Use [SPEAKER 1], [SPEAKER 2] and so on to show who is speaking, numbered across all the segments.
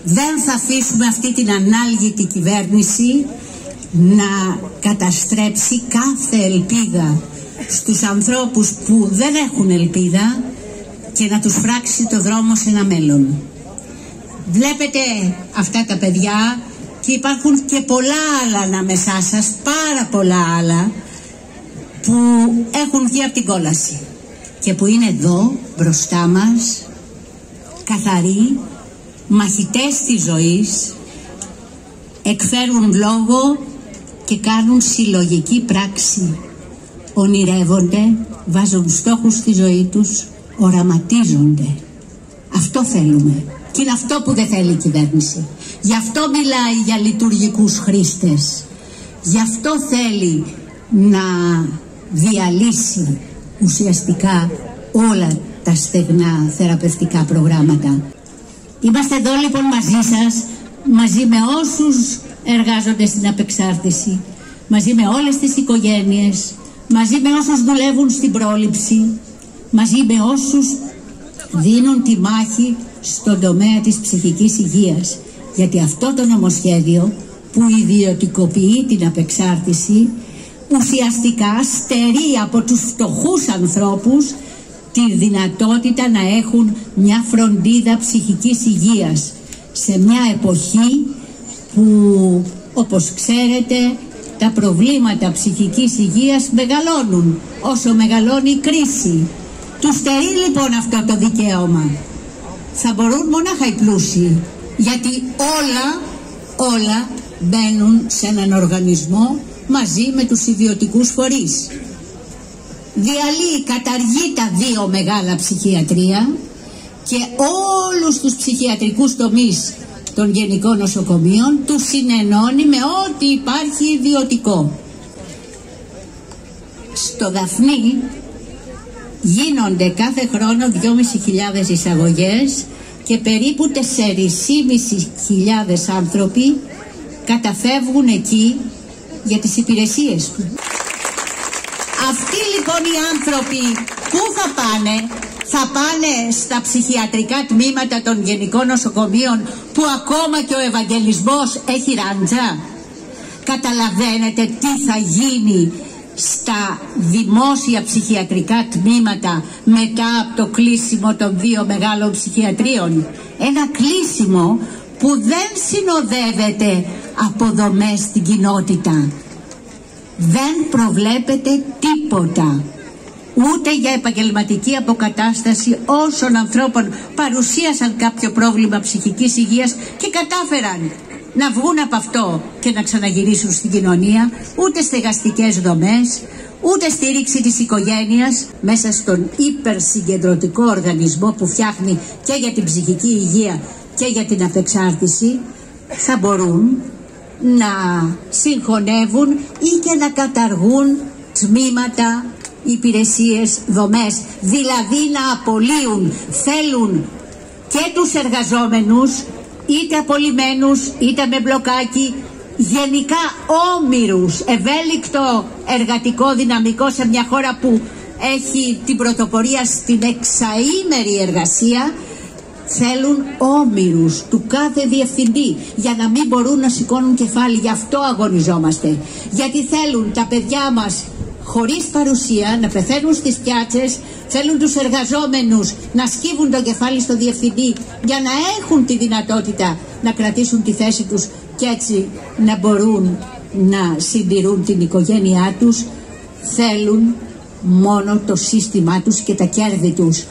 [SPEAKER 1] Δεν θα αφήσουμε αυτή την ανάλγητη κυβέρνηση να καταστρέψει κάθε ελπίδα στους ανθρώπους που δεν έχουν ελπίδα και να τους φράξει το δρόμο σε ένα μέλλον. Βλέπετε αυτά τα παιδιά και υπάρχουν και πολλά άλλα ανάμεσά σας, πάρα πολλά άλλα που έχουν βγει από την κόλαση και που είναι εδώ μπροστά μας, καθαροί, μαχητές της ζωής, εκφέρουν λόγο και κάνουν συλλογική πράξη. Ονειρεύονται, βάζουν στόχους στη ζωή τους, οραματίζονται. Αυτό θέλουμε. Και είναι αυτό που δεν θέλει η κυβέρνηση. Γι' αυτό μιλάει για λειτουργικούς χρήστες. Γι' αυτό θέλει να διαλύσει ουσιαστικά όλα τα στεγνά θεραπευτικά προγράμματα. Είμαστε εδώ λοιπόν μαζί σας, μαζί με όσους εργάζονται στην απεξάρτηση, μαζί με όλες τις οικογένειες, μαζί με όσους δουλεύουν στην πρόληψη, μαζί με όσους δίνουν τη μάχη στον τομέα της ψυχικής υγείας. Γιατί αυτό το νομοσχέδιο που ιδιωτικοποιεί την απεξάρτηση ουσιαστικά στερεί από τους φτωχούς ανθρώπους τη δυνατότητα να έχουν μια φροντίδα ψυχικής υγείας σε μια εποχή που, όπως ξέρετε, τα προβλήματα ψυχικής υγείας μεγαλώνουν όσο μεγαλώνει η κρίση. Τους στερεί λοιπόν αυτό το δικαίωμα. Θα μπορούν μονάχα οι πλούσιοι, γιατί όλα μπαίνουν σε έναν οργανισμό μαζί με τους ιδιωτικούς φορείς. Διαλύει, καταργεί τα δύο μεγάλα ψυχιατρία και όλους τους ψυχιατρικούς τομείς των γενικών νοσοκομείων τους συνενώνει με ό,τι υπάρχει ιδιωτικό. Στο Δαφνί γίνονται κάθε χρόνο 2.500 εισαγωγές και περίπου 4.500 άνθρωποι καταφεύγουν εκεί για τις υπηρεσίες του. Αυτοί λοιπόν οι άνθρωποι πού θα πάνε? Θα πάνε στα ψυχιατρικά τμήματα των γενικών νοσοκομείων που ακόμα και ο Ευαγγελισμός έχει ράντζα? Καταλαβαίνετε τι θα γίνει στα δημόσια ψυχιατρικά τμήματα μετά από το κλείσιμο των δύο μεγάλων ψυχιατρίων? Ένα κλείσιμο που δεν συνοδεύεται από δομές στην κοινότητα. Δεν προβλέπεται τίποτα ούτε για επαγγελματική αποκατάσταση όσων ανθρώπων παρουσίασαν κάποιο πρόβλημα ψυχικής υγείας και κατάφεραν να βγουν από αυτό και να ξαναγυρίσουν στην κοινωνία, ούτε στεγαστικές δομές, ούτε στήριξη της οικογένειας μέσα στον υπερσυγκεντρωτικό οργανισμό που φτιάχνει και για την ψυχική υγεία και για την απεξάρτηση θα μπορούν να συγχωνεύουν ή και να καταργούν τμήματα, υπηρεσίες, δομές, δηλαδή να απολύουν. Θέλουν και τους εργαζόμενους, είτε απολυμένους είτε με μπλοκάκι, γενικά όμηρους, ευέλικτο εργατικό δυναμικό σε μια χώρα που έχει την πρωτοπορία στην εξαήμερη εργασία. Θέλουν όμηρους του κάθε διευθυντή για να μην μπορούν να σηκώνουν κεφάλι. Γι' αυτό αγωνιζόμαστε, γιατί θέλουν τα παιδιά μας χωρίς παρουσία να πεθαίνουν στις πιάτσες. Θέλουν τους εργαζόμενους να σκύβουν το κεφάλι στο διευθυντή για να έχουν τη δυνατότητα να κρατήσουν τη θέση τους και έτσι να μπορούν να συντηρούν την οικογένειά τους. Θέλουν μόνο το σύστημά τους και τα κέρδη τους.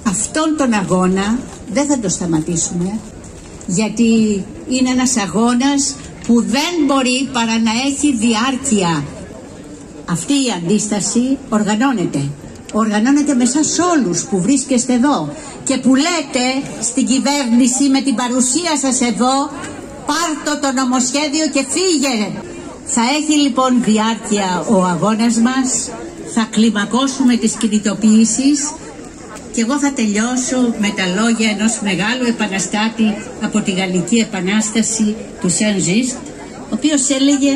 [SPEAKER 1] Αυτόν τον αγώνα δεν θα το σταματήσουμε, γιατί είναι ένας αγώνας που δεν μπορεί παρά να έχει διάρκεια. Αυτή η αντίσταση οργανώνεται με εσάς όλους που βρίσκεστε εδώ και που λέτε στην κυβέρνηση με την παρουσία σας εδώ, πάρτο το νομοσχέδιο και φύγε. Θα έχει λοιπόν διάρκεια ο αγώνας μας, θα κλιμακώσουμε τις κινητοποιήσεις και εγώ θα τελειώσω με τα λόγια ενός μεγάλου επαναστάτη από τη Γαλλική Επανάσταση, του Saint-Just, ο οποίος έλεγε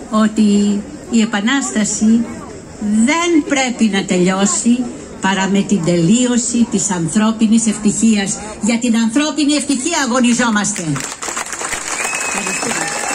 [SPEAKER 1] ότι η Επανάσταση δεν πρέπει να τελειώσει παρά με την τελείωση της ανθρώπινης ευτυχίας. Για την ανθρώπινη ευτυχία αγωνιζόμαστε. Ευχαριστούμε.